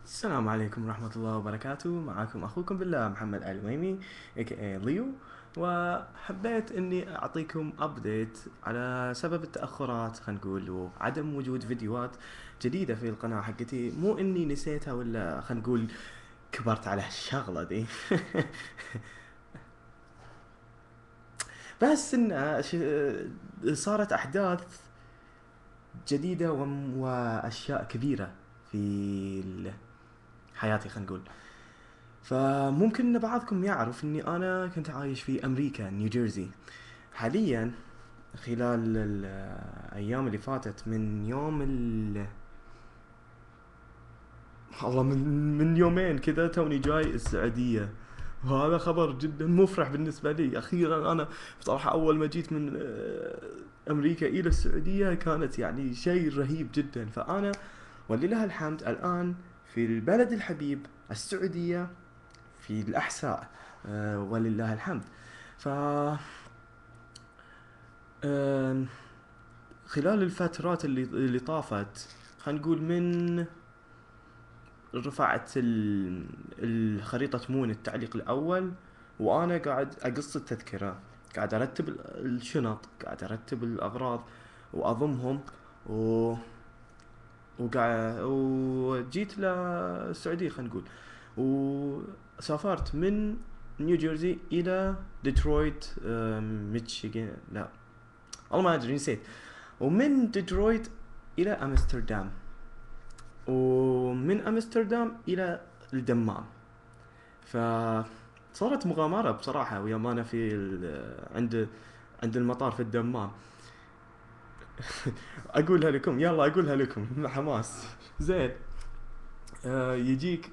السلام عليكم ورحمة الله وبركاته. معكم أخوكم بالله محمد الويمي aka ليو. وحبيت أني أعطيكم أبديت على سبب التأخرات، خلينا نقول، وعدم وجود فيديوهات جديدة في القناة حقتي. مو أني نسيتها ولا خلينا نقول كبرت على هالشغلة دي. بس إن صارت أحداث جديدة وأشياء كبيرة في حياتي، خلينا نقول. فممكن ان بعضكم يعرف اني انا كنت عايش في امريكا، نيوجيرسي. حاليا خلال الايام اللي فاتت، من يوم والله من يومين كذا توني جاي السعودية. وهذا خبر جدا مفرح بالنسبة لي. أخيرا أنا بصراحة أول ما جيت من أمريكا إلى السعودية كانت يعني شيء رهيب جدا. فأنا ولله الحمد الآن في البلد الحبيب السعودية، في الأحساء. ولله الحمد. ف آم، خلال الفترات اللي طافت، خلينا نقول من رفعت الخريطة مون التعليق الأول، وأنا قاعد أقص التذكرة، قاعد أرتب الشنط، قاعد أرتب الأغراض وأضمهم و... وجيت للسعودية، خلينا نقول. وسافرت من نيوجيرسي إلى ديترويت، ميتشيغان، لا والله ما أدري، نسيت. ومن ديترويت إلى أمستردام، ومن أمستردام إلى الدمام. فصارت مغامرة بصراحة ويوم أنا في عند المطار في الدمام. أقولها لكم، يلا أقولها لكم مع حماس. زين. يجيك،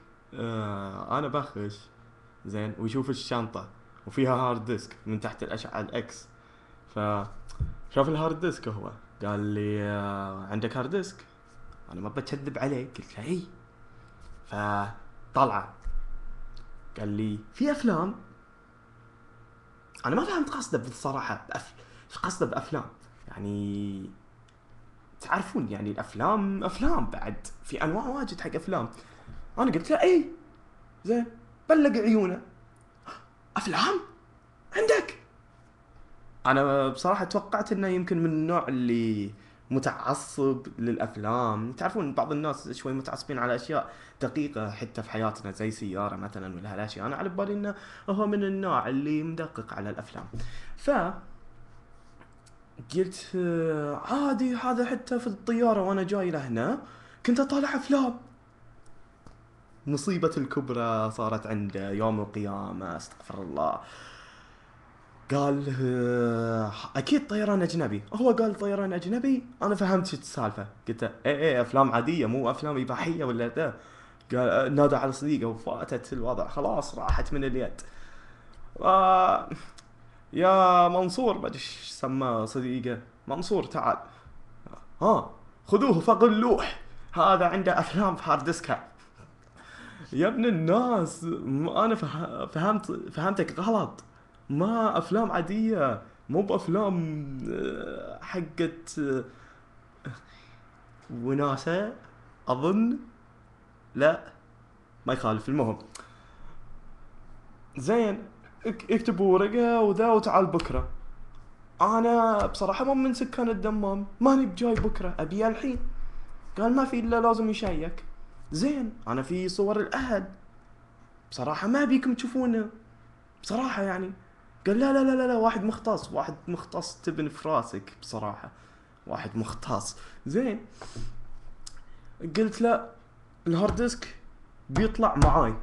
أنا بخش، زين، ويشوف الشنطة وفيها هارد ديسك من تحت الأشعة الإكس. فشاف الهارد ديسك، هو قال لي عندك هارد ديسك؟ أنا ما بكذب عليه، قلت له إي. فطلع قال لي في أفلام. أنا ما فهمت قصده بالصراحة، إيش قصده بأفلام يعني؟ تعرفون يعني الأفلام أفلام، بعد في أنواع واجد حق أفلام. أنا قلت له إي. زين. بلق عيونه. أفلام عندك؟ انا بصراحه توقعت انه يمكن من النوع اللي متعصب للافلام. تعرفون بعض الناس شوي متعصبين على اشياء دقيقه حتى في حياتنا، زي سياره مثلا ولا هالاشياء. انا على بالي انه هو من النوع اللي مدقق على الافلام. ف قلت عادي، هذا حتى في الطياره وانا جاي لهنا كنت اطالع افلام. مصيبة الكبرى صارت عنده يوم القيامة، استغفر الله. قال اكيد طيران اجنبي. هو قال طيران اجنبي، انا فهمت شو السالفه. قلت له ايه افلام عاديه مو افلام اباحيه ولا ذا. قال نادى على صديقه وفاتت الوضع، خلاص راحت من اليد. آه يا منصور، ما ادري ايش سماه صديقه، منصور تعال، ها خذوه فغلوح، هذا عنده افلام في هارد ديسكه. يا ابن الناس، انا فهمتك غلط. ما افلام عاديه، مو بافلام حقت وناسة اظن. لا، ما يخالف، المهم. زين. اكتبوا ورقه وذا وتعال بكره. انا بصراحه مو من سكان الدمام، ماني بجاي بكره، ابي الحين. قال ما في الا لازم يشيك. زين، انا في صور الاهل، بصراحه ما ابيكم تشوفونه بصراحة يعني. قال لا لا لا لا لا، واحد مختص، واحد مختص تبن في راسك بصراحة، واحد مختص. زين. قلت لا، الهارد ديسك بيطلع معاي.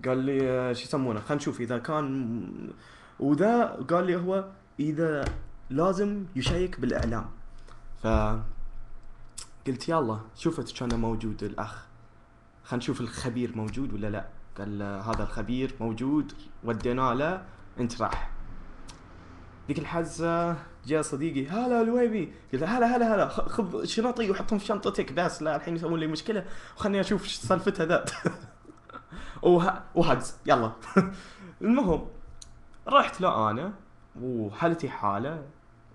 قال لي شو يسمونه، خلينا نشوف اذا كان. وذا قال لي هو اذا لازم يشيك بالاعلام. فقلت يلا شوفت كان موجود الاخ، خلينا نشوف الخبير موجود ولا لا. قال هذا الخبير موجود، وديناه له، انت راح. ذيك الحزة جاء صديقي، هلا الويبي. قلت له هلا هلا هلا، خذ شنطي وحطهم في شنطتك، بس لا الحين يسوون لي مشكلة وخلني اشوف ايش سالفتها ذات. وهجز يلا. المهم، رحت له انا وحالتي حالة،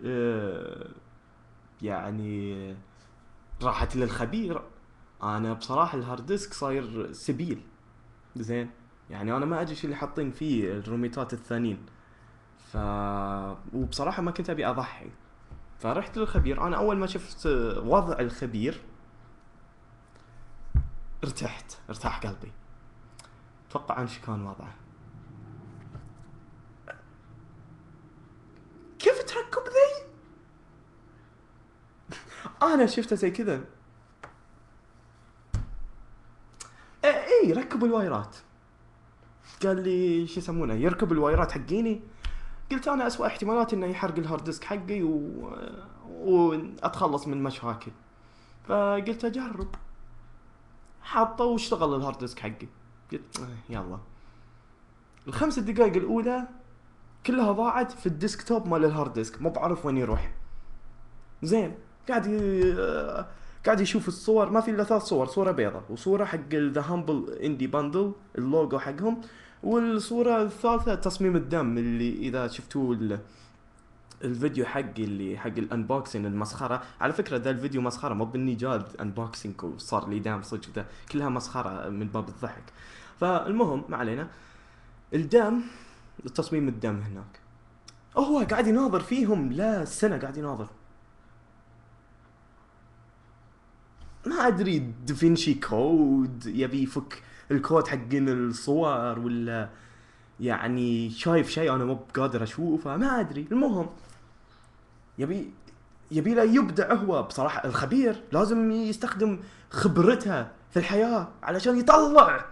آه، يعني راحت للخبير. انا بصراحه الهارد ديسك صاير سبيل. زين. يعني انا ما ادري شو اللي حاطين فيه الروميتات الثانيين. ف وبصراحه ما كنت ابي اضحي، فرحت للخبير. انا اول ما شفت وضع الخبير ارتاح قلبي. اتوقع عن شو كان وضعه. كيف تركب ذي؟ انا شفته زي كذا. اي ركب الوايرات. قال لي شو يسمونه، يركب الوايرات حقيني. قلت انا اسوأ احتمالات انه يحرق الهارد ديسك حقي واتخلص من مشاكل. فقلت اجرب. حاطه واشتغل الهارد ديسك حقي. قلت يلا. الخمس دقائق الاولى كلها ضاعت في الديسكتوب مال الهارد ديسك، مو بعرف وين يروح. زين. قاعد يشوف الصور، ما في الا ثلاث صور، صوره بيضة وصوره حق ذا هامبل اندي باندل اللوجو حقهم، والصوره الثالثه تصميم الدم اللي اذا شفتوه الفيديو حقي اللي حق الانبوكسنج المسخره. على فكره ذا الفيديو مسخره، مو باني جاد انبوكسنج وصار لي دام صدق، ذا كلها مسخره من باب الضحك. فالمهم ما علينا. الدم، تصميم الدم هناك، هو قاعد يناظر فيهم لا سنه قاعد يناظر. ما ادري دافنشي كود يبي يفك الكود حقين الصور، ولا يعني شايف شيء انا مو بقادر اشوفه، ما ادري. المهم يبي له يبدع. هو بصراحة الخبير لازم يستخدم خبرته في الحياة علشان يطلع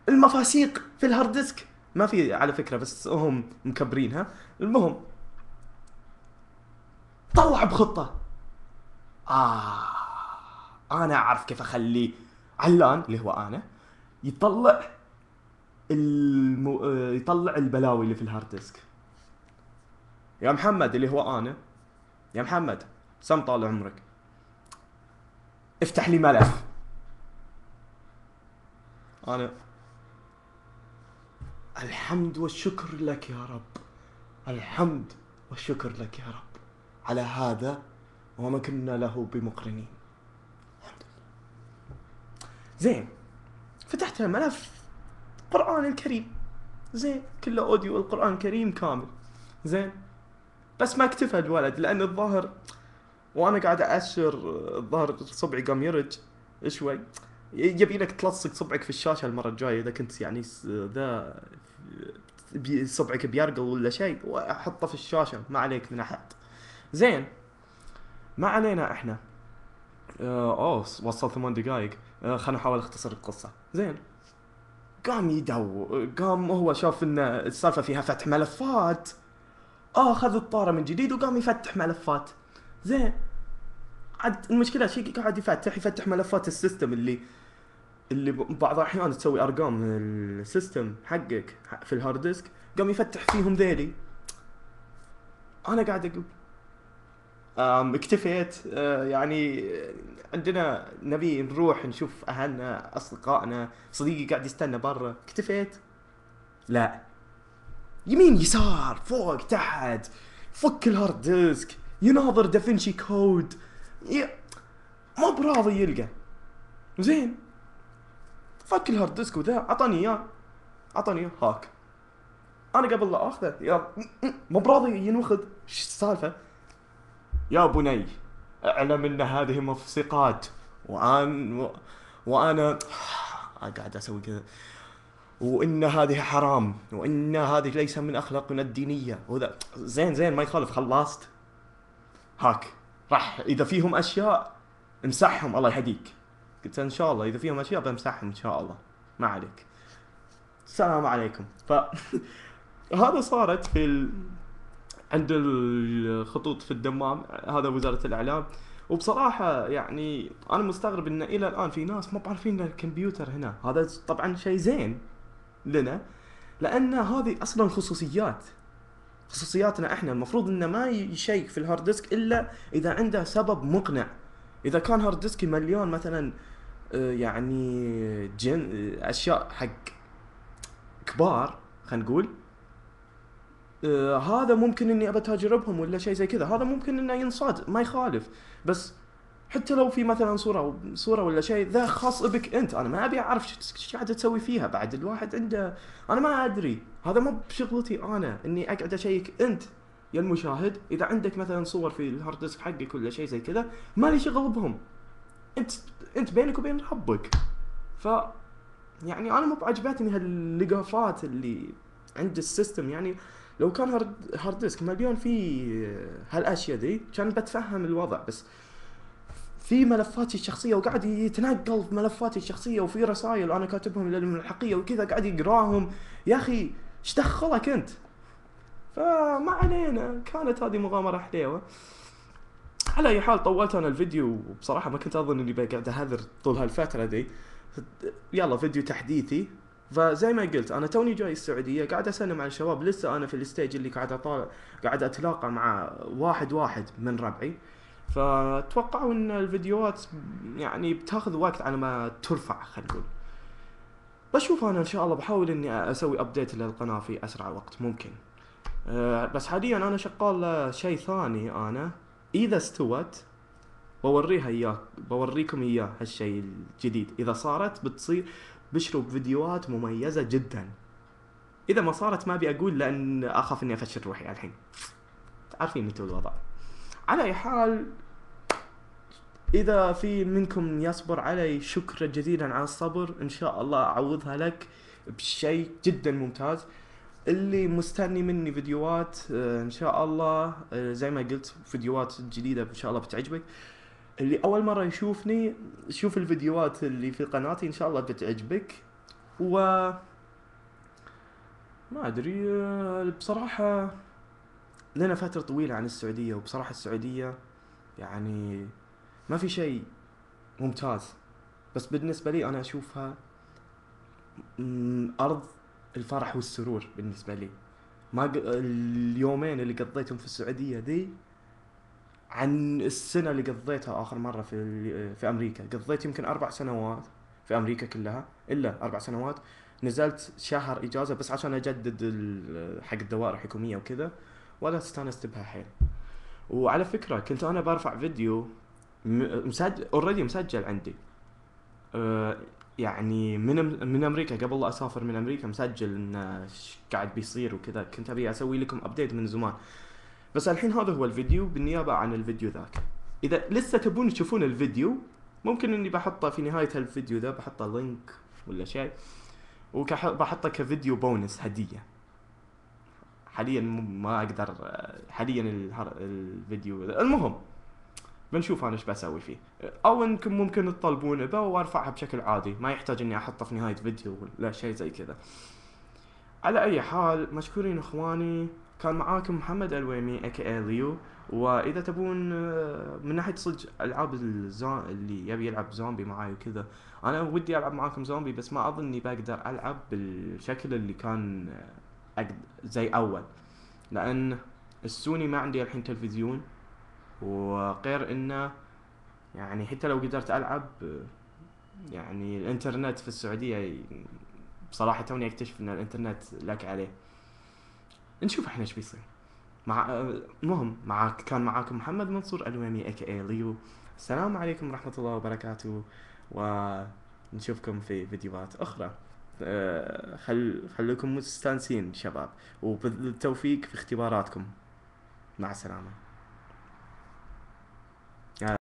المفاسيق في الهارد ديسك. ما في على فكرة، بس هم مكبرينها. المهم طلع بخطة. انا اعرف كيف اخلي علان اللي هو انا يطلع يطلع البلاوي اللي في الهارد ديسك. يا محمد اللي هو انا، يا محمد سم طال عمرك، افتح لي ملف. انا الحمد والشكر لك يا رب، الحمد والشكر لك يا رب على هذا وما كنا له بمقرنين. الحمد لله. زين. فتحت الملف، القرآن الكريم. زين. كله اوديو القرآن الكريم كامل. زين. بس ما اكتفى الولد، لان الظاهر وانا قاعد ااشر الظاهر صبعي قام يرج شوي. يبي لك تلصق صبعك في الشاشه المره الجايه اذا كنت يعني ذا صبعك بيرقل ولا شيء، واحطه في الشاشه ما عليك من احد. زين. ما علينا احنا. وصل 8 دقائق. خلنا نحاول اختصر القصه. زين. قام هو شاف ان السالفه فيها فتح ملفات. خذ الطاره من جديد وقام يفتح ملفات. زين. عاد المشكله شيء قاعد يفتح ملفات السيستم اللي بعض الاحيان تسوي ارقام من السيستم حقك في الهارد ديسك، قام يفتح فيهم ذيلي. انا قاعد اقول اكتفيت. يعني عندنا نبي نروح نشوف اهلنا اصدقائنا، صديقي قاعد يستنى برا. اكتفيت. لا، يمين يسار فوق تحت، فك الهارد ديسك، يناظر دافنشي كود، ما براضي يلقى. زين. فك الهارد ديسك وذا، اعطاني اياه هاك. انا قبل لا اخذه يا مو براضي ينوخذ. ايش السالفه؟ يا بني اعلم ان هذه مفسقات، وانا قاعد اسوي كذا، وان هذه حرام، وان هذه ليس من اخلاقنا الدينيه وذا. زين ما يخالف. خلصت هاك. راح اذا فيهم اشياء امسحهم الله يهديك. قلت ان شاء الله اذا فيهم اشياء بمسحهم ان شاء الله، ما عليك. السلام عليكم. هذا صارت عند الخطوط في الدمام، هذا وزارة الإعلام. وبصراحة يعني أنا مستغرب إن إلى الآن في ناس ما بعرفين الكمبيوتر هنا. هذا طبعا شيء زين لنا، لأن هذه أصلا خصوصياتنا إحنا. المفروض إنه ما يشيك في الهارد ديسك إلا إذا عنده سبب مقنع. إذا كان هارد ديسكي مليون مثلا يعني أشياء حق كبار خلينا نقول، هذا ممكن اني ابى تجربهم ولا شيء زي كذا، هذا ممكن انه ينصاد ما يخالف. بس حتى لو في مثلا صورة ولا شيء ذا خاص بك انت، انا ما ابي اعرف ايش قاعد تسوي فيها. بعد الواحد عنده، انا ما ادري، هذا مو بشغلتي انا اني اقعد اشيك. انت يا المشاهد اذا عندك مثلا صور في الهارد ديسك حقك ولا شيء زي كذا، مالي شغل بهم. انت انت بينك وبين ربك. ف يعني انا مو بعجبتني هاللقافات اللي عند السيستم. يعني لو كان هارد ديسك مليون فيه هالاشياء ذي كان بتفهم الوضع، بس في ملفاتي الشخصيه وقاعد يتنقل في ملفاتي الشخصيه، وفي رسائل انا كاتبهم للملحقيه وكذا قاعد يقراهم. يا اخي ايش دخلك انت؟ فما علينا، كانت هذه مغامره حليوه. على اي حال طولت انا الفيديو، وبصراحه ما كنت اظن اني بقعد اهذر طول هالفتره دي. يلا فيديو تحديثي. فزي ما قلت انا توني جاي السعوديه، قاعد اسلم على الشباب، لسه انا في الستيج اللي قاعد اطالع، قاعد اتلاقى مع واحد واحد من ربعي. فتوقعوا ان الفيديوهات يعني بتاخذ وقت على ما ترفع، خلينا نقول. بشوف انا ان شاء الله بحاول اني اسوي ابديت للقناه في اسرع وقت ممكن. بس حاليا انا شغال شيء ثاني. انا اذا استوت بوريها اياه، بوريكم اياه هالشيء الجديد. اذا صارت بتصير بشرب فيديوهات مميزة جدا. اذا ما صارت ما ابي اقول، لان اخاف اني افشل روحي الحين. عارفين انتم الوضع. على اي حال، اذا في منكم يصبر علي شكرا جزيلا على الصبر، ان شاء الله اعوضها لك بشيء جدا ممتاز. اللي مستني مني فيديوهات ان شاء الله زي ما قلت فيديوهات جديدة ان شاء الله بتعجبك. اللي اول مرة يشوفني، شوف الفيديوهات اللي في قناتي ان شاء الله بتعجبك. و ما ادري بصراحة لنا فترة طويلة عن السعودية، وبصراحة السعودية يعني ما في شيء ممتاز. بس بالنسبة لي انا اشوفها ارض الفرح والسرور بالنسبة لي. اليومين اللي قضيتهم في السعودية ذي عن السنة اللي قضيتها آخر مرة في أمريكا. قضيت يمكن 4 سنوات في أمريكا كلها، إلا 4 سنوات. نزلت شهر إجازة بس عشان أجدد حق الدوائر الحكومية وكذا، ولا استانست بها حيل. وعلى فكرة كنت أنا برفع فيديو مسجل اوريدي، مسجل عندي. أه يعني من أمريكا، قبل لا أسافر من أمريكا مسجل إن قاعد بيصير وكذا. كنت أبي أسوي لكم أبديت من زمان، بس الحين هذا هو الفيديو بالنيابة عن الفيديو ذاك. إذا لسه تبون تشوفون الفيديو، ممكن إني بحطه في نهاية الفيديو ذا، بحطه لينك ولا شيء، وبحطه كفيديو بونس هدية. حاليا ما أقدر حاليا الفيديو المهم بنشوف أنا إيش بسوي فيه. أو إنكم ممكن تطلبون به وأرفعها بشكل عادي، ما يحتاج إني أحطه في نهاية فيديو ولا شيء زي كذا. على اي حال مشكورين اخواني. كان معاكم محمد الويمي اكي ليو. واذا تبون من ناحيه صدق العاب اللي يبي يلعب زومبي معاي وكذا، انا ودي العب معاكم زومبي، بس ما اظني بقدر العب بالشكل اللي كان زي اول، لان السوني ما عندي الحين تلفزيون. وغير انه يعني حتى لو قدرت العب يعني الانترنت في السعوديه بصراحه توني اكتشف ان الانترنت لك عليه. نشوف احنا ايش بيصير. المهم كان معاكم محمد منصور الويمي اكي ليو. السلام عليكم ورحمة الله وبركاته، ونشوفكم في فيديوهات اخرى. خليكم مستانسين شباب، وبالتوفيق في اختباراتكم. مع السلامة.